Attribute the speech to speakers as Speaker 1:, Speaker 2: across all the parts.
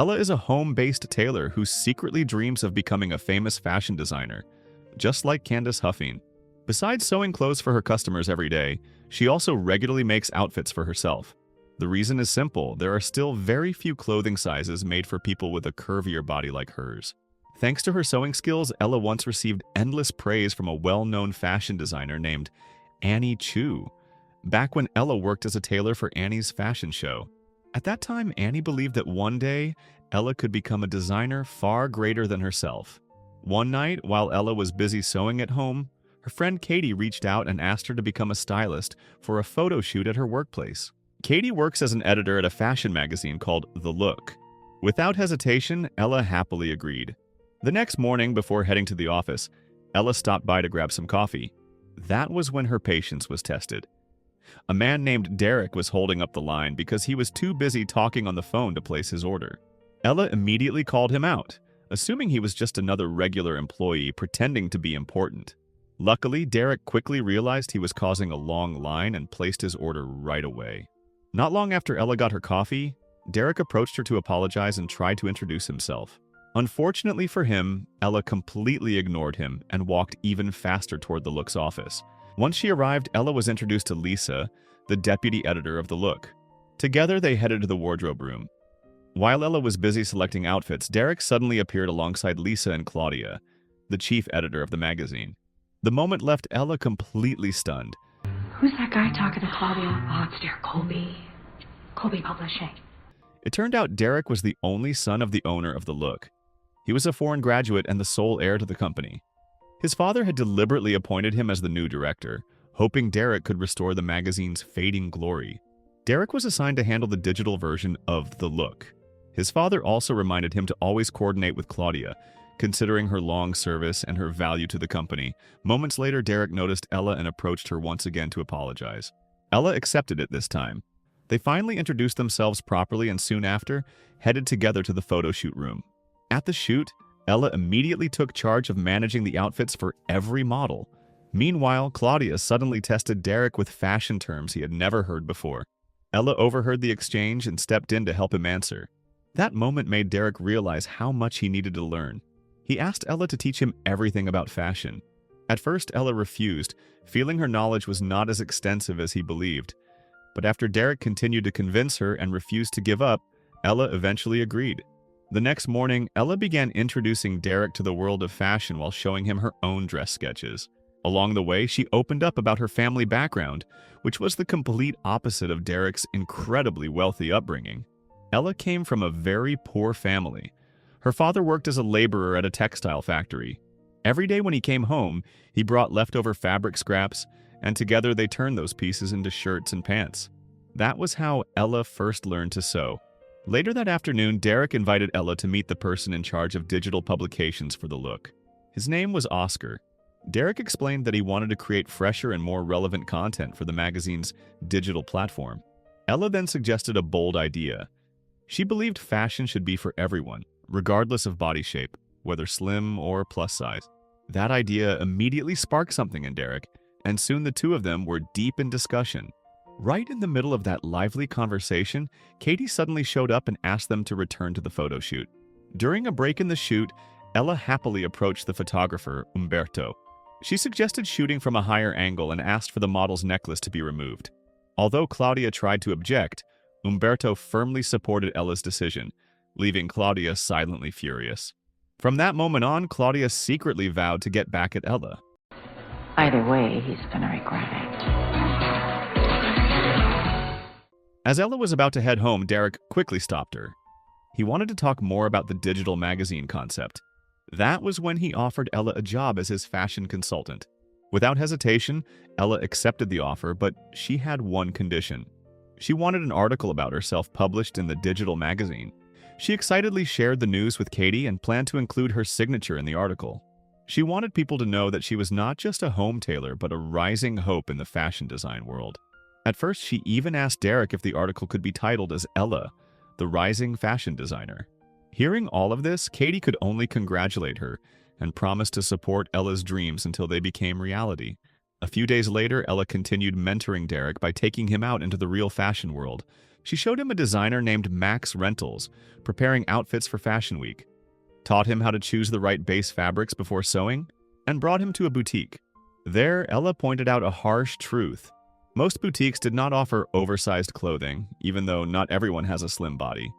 Speaker 1: Ella is a home-based tailor who secretly dreams of becoming a famous fashion designer, just like Candace Huffing. Besides sewing clothes for her customers every day, she also regularly makes outfits for herself. The reason is simple: there are still very few clothing sizes made for people with a curvier body like hers. Thanks to her sewing skills, Ella once received endless praise from a well-known fashion designer named Annie Chu, back when Ella worked as a tailor for Annie's fashion show. At that time, Annie believed that one day, Ella could become a designer far greater than herself. One night, while Ella was busy sewing at home, her friend Katie reached out and asked her to become a stylist for a photo shoot at her workplace. Katie works as an editor at a fashion magazine called The Look. Without hesitation, Ella happily agreed. The next morning, before heading to the office, Ella stopped by to grab some coffee. That was when her patience was tested. A man named Derek was holding up the line because he was too busy talking on the phone to place his order. Ella immediately called him out, assuming he was just another regular employee pretending to be important. Luckily, Derek quickly realized he was causing a long line and placed his order right away. Not long after Ella got her coffee, Derek approached her to apologize and tried to introduce himself. Unfortunately for him, Ella completely ignored him and walked even faster toward The Look's office. Once she arrived, Ella was introduced to Lisa, the deputy editor of The Look. Together, they headed to the wardrobe room. While Ella was busy selecting outfits, Derek suddenly appeared alongside Lisa and Claudia, the chief editor of the magazine. The moment left Ella completely stunned.
Speaker 2: Who's that guy talking to Claudia? Oh, it's Derek Colby. Colby Publishing.
Speaker 1: It turned out Derek was the only son of the owner of The Look. He was a foreign graduate and the sole heir to the company. His father had deliberately appointed him as the new director, hoping Derek could restore the magazine's fading glory. Derek was assigned to handle the digital version of The Look. His father also reminded him to always coordinate with Claudia, considering her long service and her value to the company. Moments later, Derek noticed Ella and approached her once again to apologize. Ella accepted it this time. They finally introduced themselves properly and soon after, headed together to the photo shoot room. At the shoot, Ella immediately took charge of managing the outfits for every model. Meanwhile, Claudia suddenly tested Derek with fashion terms he had never heard before. Ella overheard the exchange and stepped in to help him answer. That moment made Derek realize how much he needed to learn. He asked Ella to teach him everything about fashion. At first, Ella refused, feeling her knowledge was not as extensive as he believed. But after Derek continued to convince her and refused to give up, Ella eventually agreed. The next morning, Ella began introducing Derek to the world of fashion while showing him her own dress sketches. Along the way, she opened up about her family background, which was the complete opposite of Derek's incredibly wealthy upbringing. Ella came from a very poor family. Her father worked as a laborer at a textile factory. Every day when he came home, he brought leftover fabric scraps, and together they turned those pieces into shirts and pants. That was how Ella first learned to sew. Later that afternoon, Derek invited Ella to meet the person in charge of digital publications for The Look. His name was Oscar. Derek explained that he wanted to create fresher and more relevant content for the magazine's digital platform. Ella then suggested a bold idea. She believed fashion should be for everyone, regardless of body shape, whether slim or plus size. That idea immediately sparked something in Derek, and soon the two of them were deep in discussion. Right in the middle of that lively conversation, Katie suddenly showed up and asked them to return to the photo shoot. During a break in the shoot, Ella happily approached the photographer, Umberto. She suggested shooting from a higher angle and asked for the model's necklace to be removed. Although Claudia tried to object, Umberto firmly supported Ella's decision, leaving Claudia silently furious. From that moment on, Claudia secretly vowed to get back at Ella.
Speaker 2: Either way, he's gonna regret it.
Speaker 1: As Ella was about to head home, Derek quickly stopped her. He wanted to talk more about the digital magazine concept. That was when he offered Ella a job as his fashion consultant. Without hesitation, Ella accepted the offer, but she had one condition. She wanted an article about herself published in the digital magazine. She excitedly shared the news with Katie and planned to include her signature in the article. She wanted people to know that she was not just a home tailor, but a rising hope in the fashion design world. At first, she even asked Derek if the article could be titled as Ella, the rising fashion designer. Hearing all of this, Katie could only congratulate her and promise to support Ella's dreams until they became reality. A few days later, Ella continued mentoring Derek by taking him out into the real fashion world, She showed him a designer named Max Rentals, preparing outfits for Fashion Week, taught him how to choose the right base fabrics before sewing, and brought him to a boutique. There, Ella pointed out a harsh truth. Most boutiques did not offer oversized clothing, even though not everyone has a slim body.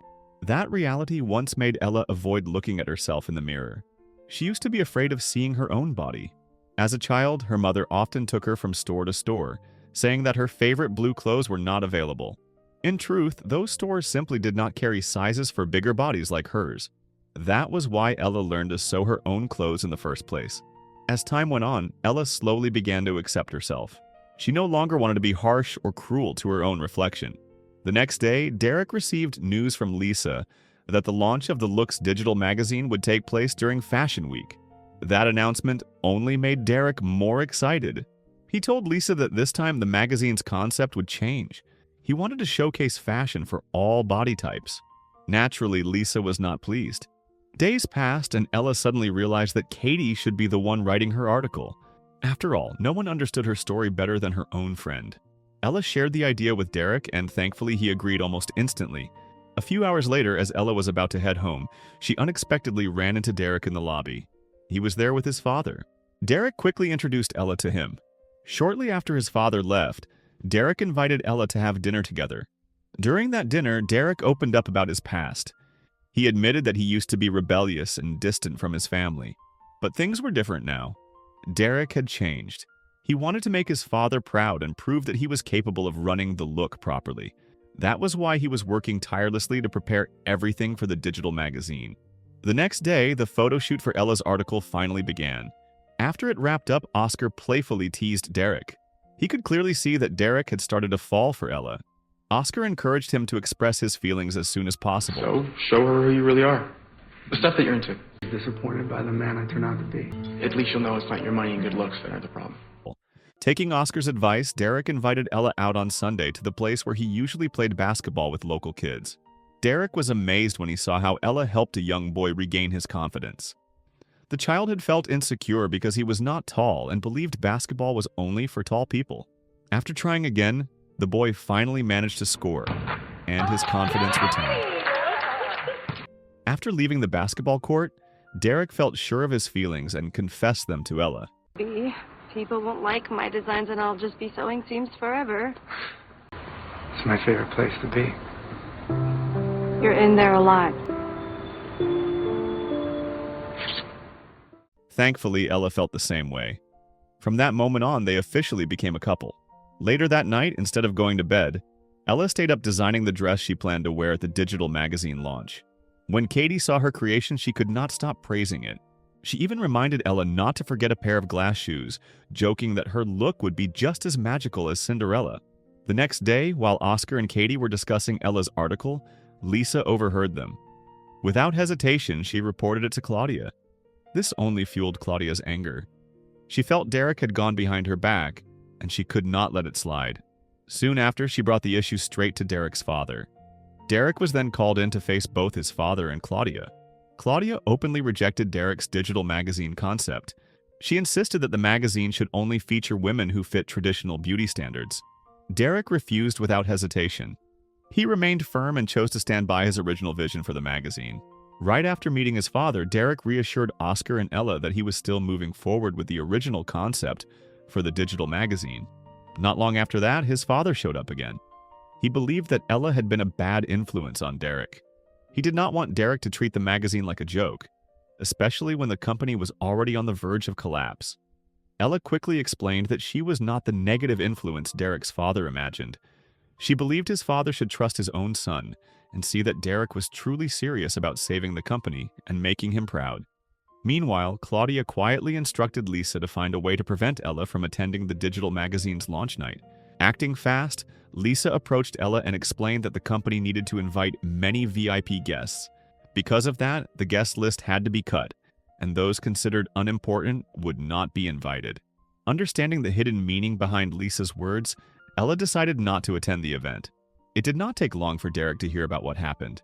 Speaker 1: That reality once made Ella avoid looking at herself in the mirror. She used to be afraid of seeing her own body. As a child, her mother often took her from store to store, saying that her favorite blue clothes were not available. In truth, those stores simply did not carry sizes for bigger bodies like hers. That was why Ella learned to sew her own clothes in the first place. As time went on, Ella slowly began to accept herself. She no longer wanted to be harsh or cruel to her own reflection. The next day, Derek received news from Lisa that the launch of the Looks digital magazine would take place during Fashion Week. That announcement only made Derek more excited. He told Lisa that this time the magazine's concept would change. He wanted to showcase fashion for all body types. Naturally, Lisa was not pleased. Days passed and Ella suddenly realized that Katie should be the one writing her article. After all, no one understood her story better than her own friend. Ella shared the idea with Derek and thankfully he agreed almost instantly. A few hours later, as Ella was about to head home, she unexpectedly ran into Derek in the lobby. He was there with his father. Derek quickly introduced Ella to him. Shortly after his father left, Derek invited Ella to have dinner together. During that dinner, Derek opened up about his past. He admitted that he used to be rebellious and distant from his family. But things were different now. Derek had changed. He wanted to make his father proud and prove that he was capable of running the Look properly. That was why he was working tirelessly to prepare everything for the digital magazine. The next day, the photo shoot for Ella's article finally began. After it wrapped up, Oscar playfully teased Derek. He could clearly see that Derek had started to fall for Ella. Oscar encouraged him to express his feelings as soon as possible.
Speaker 3: So, show her who you really are. The stuff that you're into.
Speaker 4: Disappointed by the man I turn out to be.
Speaker 3: At least you'll know it's not your money and good looks that are the problem.
Speaker 1: Taking Oscar's advice, Derek invited Ella out on Sunday to the place where he usually played basketball with local kids. Derek was amazed when he saw how Ella helped a young boy regain his confidence. The child had felt insecure because he was not tall and believed basketball was only for tall people. After trying again, the boy finally managed to score, and his confidence returned. After leaving the basketball court, Derek felt sure of his feelings and confessed them to Ella.
Speaker 5: People won't like my designs and I'll just be sewing seams forever.
Speaker 4: It's my favorite place to be.
Speaker 5: You're in there a lot.
Speaker 1: Thankfully, Ella felt the same way. From that moment on, they officially became a couple. Later that night, instead of going to bed, Ella stayed up designing the dress she planned to wear at the digital magazine launch. When Katie saw her creation, she could not stop praising it. She even reminded Ella not to forget a pair of glass shoes, joking that her look would be just as magical as Cinderella. The next day, while Oscar and Katie were discussing Ella's article, Lisa overheard them. Without hesitation, she reported it to Claudia. This only fueled Claudia's anger. She felt Derek had gone behind her back, and she could not let it slide. Soon after, she brought the issue straight to Derek's father. Derek was then called in to face both his father and Claudia. Claudia openly rejected Derek's digital magazine concept. She insisted that the magazine should only feature women who fit traditional beauty standards. Derek refused without hesitation. He remained firm and chose to stand by his original vision for the magazine. Right after meeting his father, Derek reassured Oscar and Ella that he was still moving forward with the original concept for the digital magazine. Not long after that, his father showed up again. He believed that Ella had been a bad influence on Derek. He did not want Derek to treat the magazine like a joke, especially when the company was already on the verge of collapse. Ella quickly explained that she was not the negative influence Derek's father imagined. She believed his father should trust his own son and see that Derek was truly serious about saving the company and making him proud. Meanwhile, Claudia quietly instructed Lisa to find a way to prevent Ella from attending the digital magazine's launch night. Acting fast, Lisa approached Ella and explained that the company needed to invite many VIP guests. Because of that, the guest list had to be cut, and those considered unimportant would not be invited. Understanding the hidden meaning behind Lisa's words, Ella decided not to attend the event. It did not take long for Derek to hear about what happened.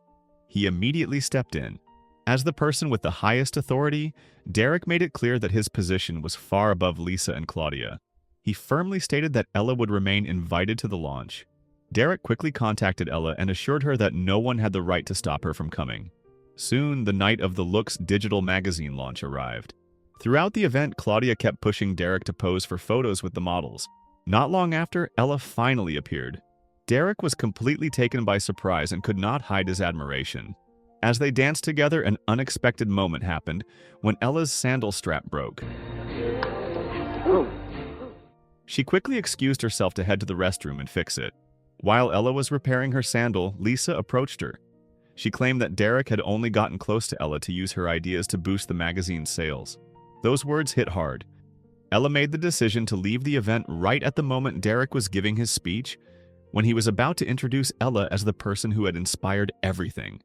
Speaker 1: He immediately stepped in. As the person with the highest authority, Derek made it clear that his position was far above Lisa and Claudia. He firmly stated that Ella would remain invited to the launch. Derek quickly contacted Ella and assured her that no one had the right to stop her from coming. Soon, the night of the Looks digital magazine launch arrived. Throughout the event, Claudia kept pushing Derek to pose for photos with the models. Not long after, Ella finally appeared. Derek was completely taken by surprise and could not hide his admiration. As they danced together, an unexpected moment happened when Ella's sandal strap broke. She quickly excused herself to head to the restroom and fix it. While Ella was repairing her sandal, Lisa approached her. She claimed that Derek had only gotten close to Ella to use her ideas to boost the magazine's sales. Those words hit hard. Ella made the decision to leave the event right at the moment Derek was giving his speech, when he was about to introduce Ella as the person who had inspired everything.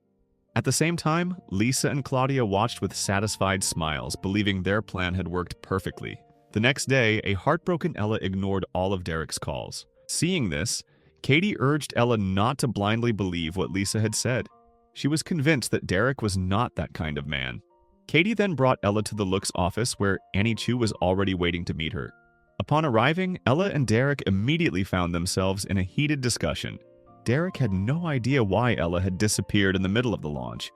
Speaker 1: At the same time, Lisa and Claudia watched with satisfied smiles, believing their plan had worked perfectly. The next day, a heartbroken Ella ignored all of Derek's calls. Seeing this, Katie urged Ella not to blindly believe what Lisa had said. She was convinced that Derek was not that kind of man. Katie then brought Ella to the Looks office where Annie Chu was already waiting to meet her. Upon arriving, Ella and Derek immediately found themselves in a heated discussion. Derek had no idea why Ella had disappeared in the middle of the launch,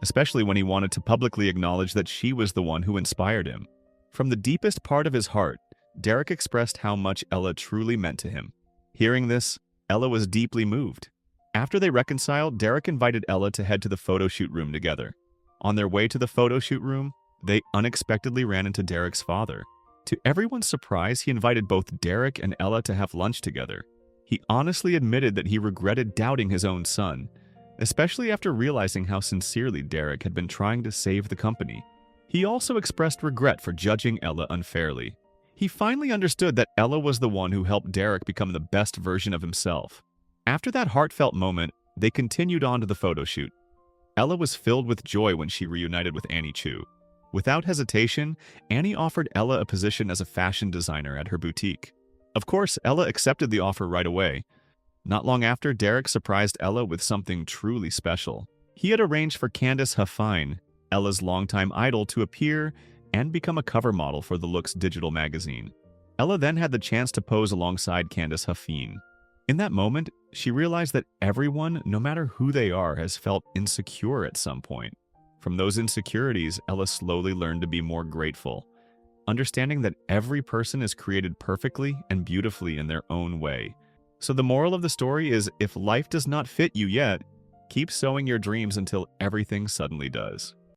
Speaker 1: especially when he wanted to publicly acknowledge that she was the one who inspired him. From the deepest part of his heart, Derek expressed how much Ella truly meant to him. Hearing this, Ella was deeply moved. After they reconciled, Derek invited Ella to head to the photo shoot room together. On their way to the photo shoot room, they unexpectedly ran into Derek's father. To everyone's surprise, he invited both Derek and Ella to have lunch together. He honestly admitted that he regretted doubting his own son, especially after realizing how sincerely Derek had been trying to save the company. He also expressed regret for judging Ella unfairly. He finally understood that Ella was the one who helped Derek become the best version of himself. After that heartfelt moment, they continued on to the photo shoot. Ella was filled with joy when she reunited with Annie Chu. Without hesitation, Annie offered Ella a position as a fashion designer at her boutique. Of course, Ella accepted the offer right away. Not long after, Derek surprised Ella with something truly special. He had arranged for Candice Huffine, Ella's longtime idol, to appear and become a cover model for the Looks digital magazine. Ella then had the chance to pose alongside Candice Huffine. In that moment, she realized that everyone, no matter who they are, has felt insecure at some point. From those insecurities, Ella slowly learned to be more grateful, understanding that every person is created perfectly and beautifully in their own way. So the moral of the story is, if life does not fit you yet, keep sowing your dreams until everything suddenly does.